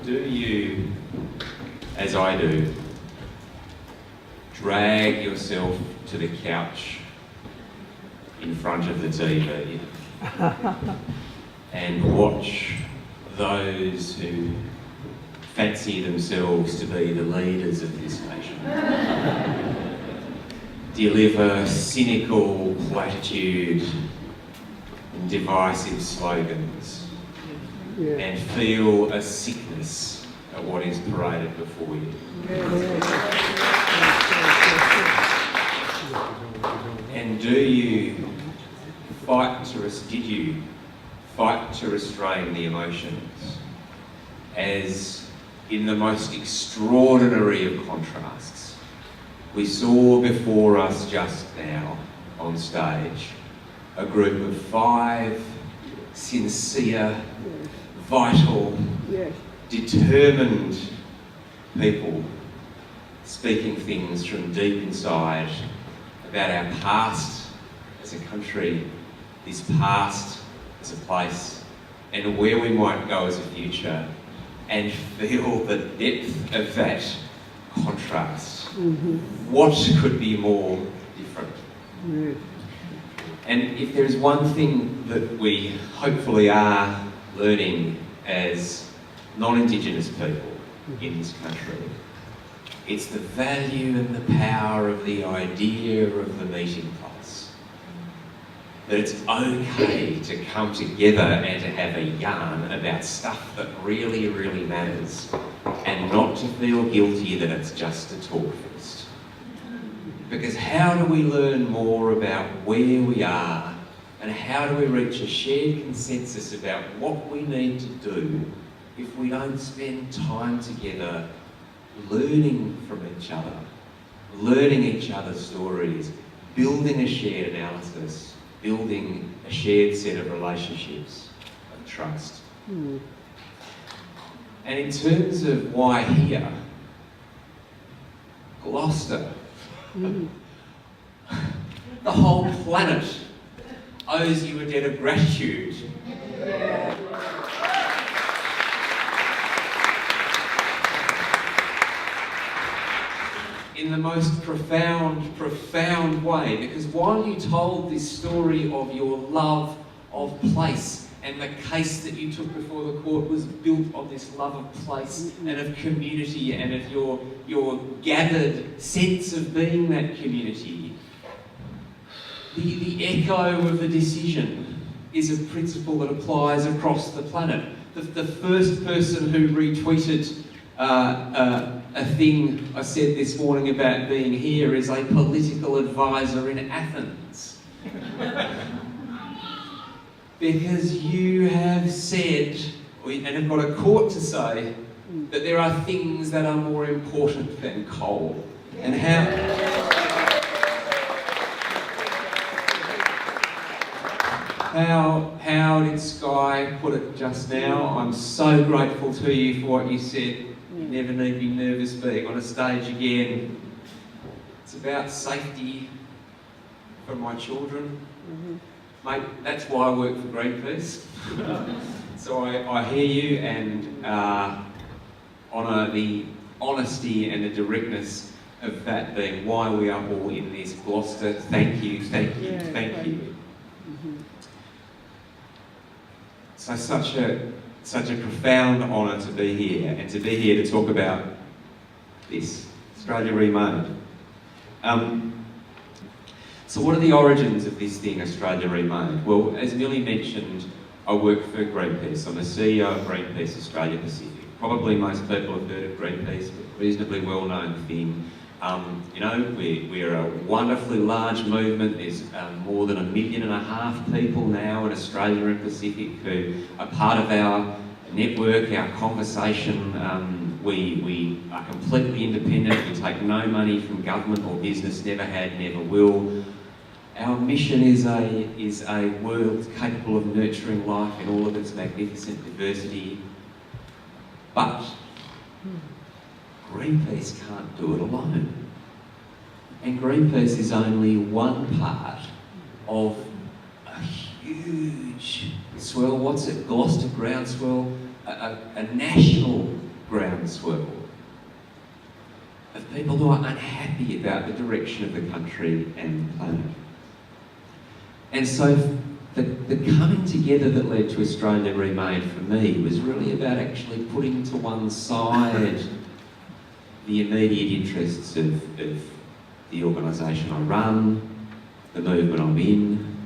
do you, as I do, drag yourself to the couch in front of the TV and watch those who fancy themselves to be the leaders of this nation deliver cynical platitude and divisive slogans and feel a sickness at what is paraded before you? And did you fight to restrain the emotions as, in the most extraordinary of contrasts, we saw before us just now on stage a group of 5 sincere, vital, determined people speaking things from deep inside about our past as a country, this past as a place, and where we might go as a future, and feel the depth of that contrast. What could be more different? And if there is one thing that we hopefully are learning as non-Indigenous people in this country, it's the value and the power of the idea of the meeting place. That it's okay to come together and to have a yarn about stuff that really, really matters, and not to feel guilty that it's just a talk fest. Because how do we learn more about where we are, and how do we reach a shared consensus about what we need to do if we don't spend time together learning from each other, learning each other's stories, building a shared analysis, building a shared set of relationships of trust? And in terms of why here, Gloucester, the whole planet owes you a debt of gratitude. In the most profound way, because while you told this story of your love of place, and the case that you took before the court was built on this love of place and of community and of your gathered sense of being that community, the echo of the decision is a principle that applies across the planet. The first person who retweeted a thing I said this morning about being here is a political advisor in Athens. Because you have said, and have got a court to say, that there are things that are more important than coal. And how did Sky put it just now? I'm so grateful to you for what you said. You never need to be nervous being on a stage again. It's about safety for my children. Mate, that's why I work for Greenpeace. So I hear you and honour the honesty and the directness of that being why we are all in this. Gloucester, thank you. So such a profound honour to be here, and to be here to talk about this, Australia reMADE. So what are the origins of this thing, Australia reMADE? Well, as Millie mentioned, I work for Greenpeace. I'm the CEO of Greenpeace Australia Pacific. Probably most people have heard of Greenpeace, but reasonably well-known thing. We're a wonderfully large movement. There's more than 1.5 million people now in Australia and Pacific who are part of our network, our conversation. We are completely independent. We take no money from government or business, never had, never will. Our mission is a world capable of nurturing life in all of its magnificent diversity. But Greenpeace can't do it alone. And Greenpeace is only one part of a huge swell. What's it? Gloucester groundswell? A national groundswell of people who are unhappy about the direction of the country and the planet. And so the coming together that led to Australia reMADE for me was really about actually putting to one side the immediate interests of the organisation I run, the movement I'm in,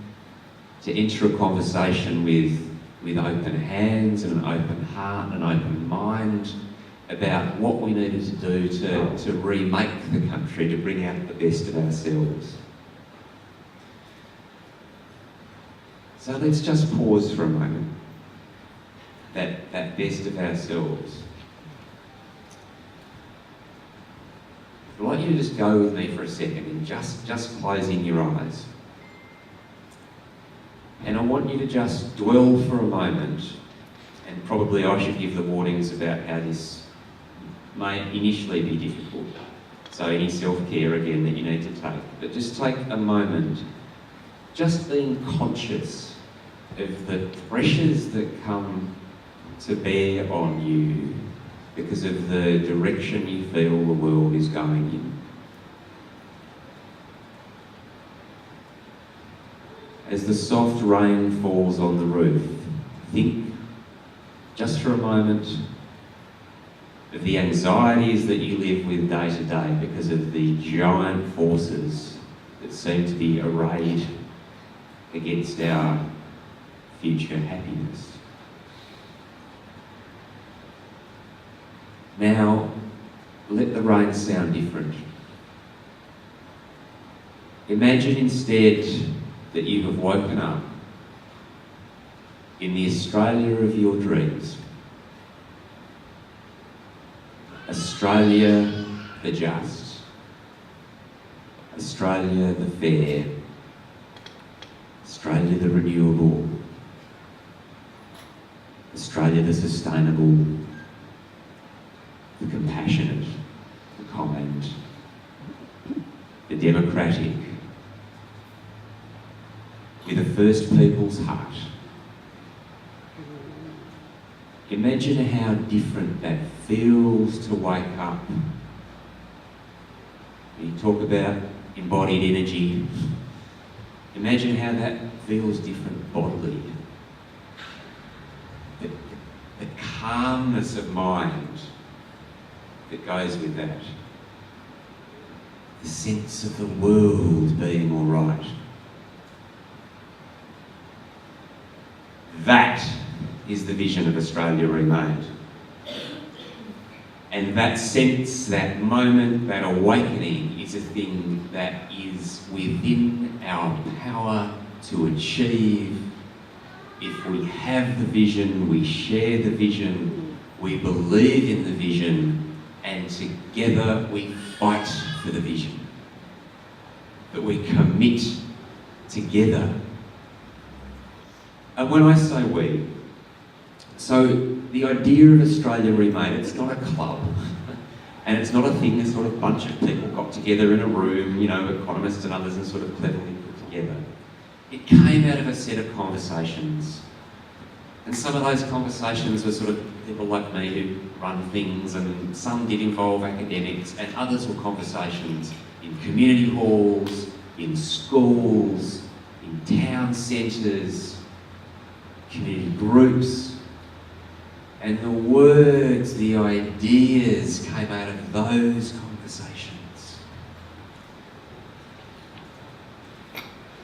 to enter a conversation with open hands and an open heart and an open mind about what we needed to do to remake the country, to bring out the best of ourselves. So let's just pause for a moment. That best of ourselves. I'd like you to just go with me for a second and just closing your eyes. And I want you to just dwell for a moment, and probably I should give the warnings about how this may initially be difficult. So any self-care again that you need to take. But just take a moment, just being conscious of the pressures that come to bear on you because of the direction you feel the world is going in. As the soft rain falls on the roof, think just for a moment of the anxieties that you live with day to day because of the giant forces that seem to be arrayed against our future happiness. Now, let the rain sound different. Imagine instead that you have woken up in the Australia of your dreams. Australia the just. Australia the fair. Australia the renewable. Australia the sustainable. The compassionate. The kind. The democratic. With a First Peoples heart. Imagine how different that feels to wake up. You talk about embodied energy. Imagine how that feels different bodily. The calmness of mind that goes with that. The sense of the world being all right. That is the vision of Australia reMADE. And that sense, that moment, that awakening is a thing that is within our power to achieve if we have the vision, we share the vision, we believe in the vision, and together we fight for the vision. That we commit together. And when I say we, so the idea of Australia reMADE, it's not a club, and it's not a thing, it's not a bunch of people got together in a room, you know, economists and others, and sort of cleverly put together. It came out of a set of conversations. And some of those conversations were sort of people like me who run things, and some did involve academics, and others were conversations in community halls, in schools, in town centres, community groups. And the words, the ideas came out of those conversations.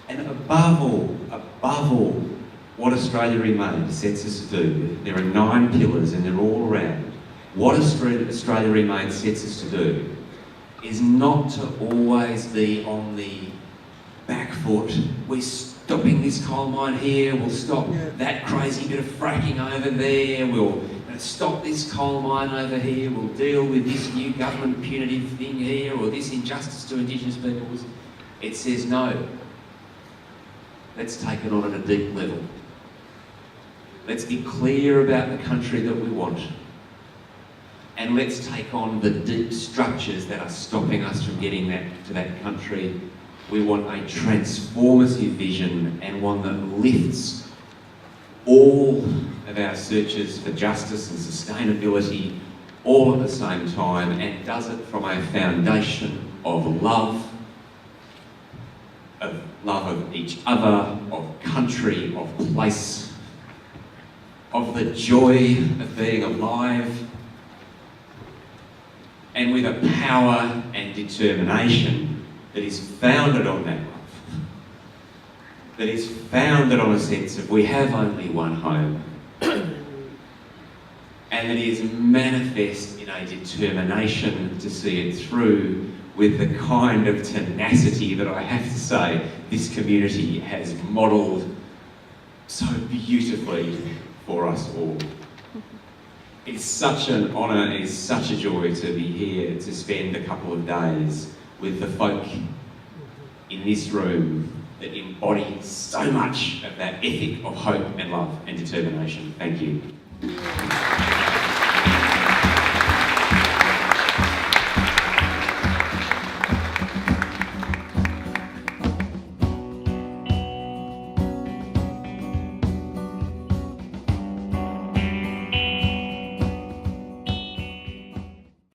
And above all, what Australia reMADE sets us to do, there are 9 pillars and they're all around. What Australia reMADE sets us to do is not to always be on the back foot. We're stopping this coal mine here, we'll stop that crazy bit of fracking over there, we'll stop this coal mine over here, we'll deal with this new government punitive thing here, or this injustice to Indigenous peoples. It says no. Let's take it on at a deep level. Let's be clear about the country that we want. And let's take on the deep structures that are stopping us from getting to that country. We want a transformative vision, and one that lifts all of our searches for justice and sustainability all at the same time, and does it from a foundation of love of each other, of country, of place, of the joy of being alive, and with a power and determination that is founded on that love, that is founded on a sense of we have only one home, and that is manifest in a determination to see it through with the kind of tenacity that I have to say this community has modelled so beautifully for us all. It's such an honour, it's such a joy to be here to spend a couple of days with the folk in this room that embody so much of that ethic of hope and love and determination. Thank you.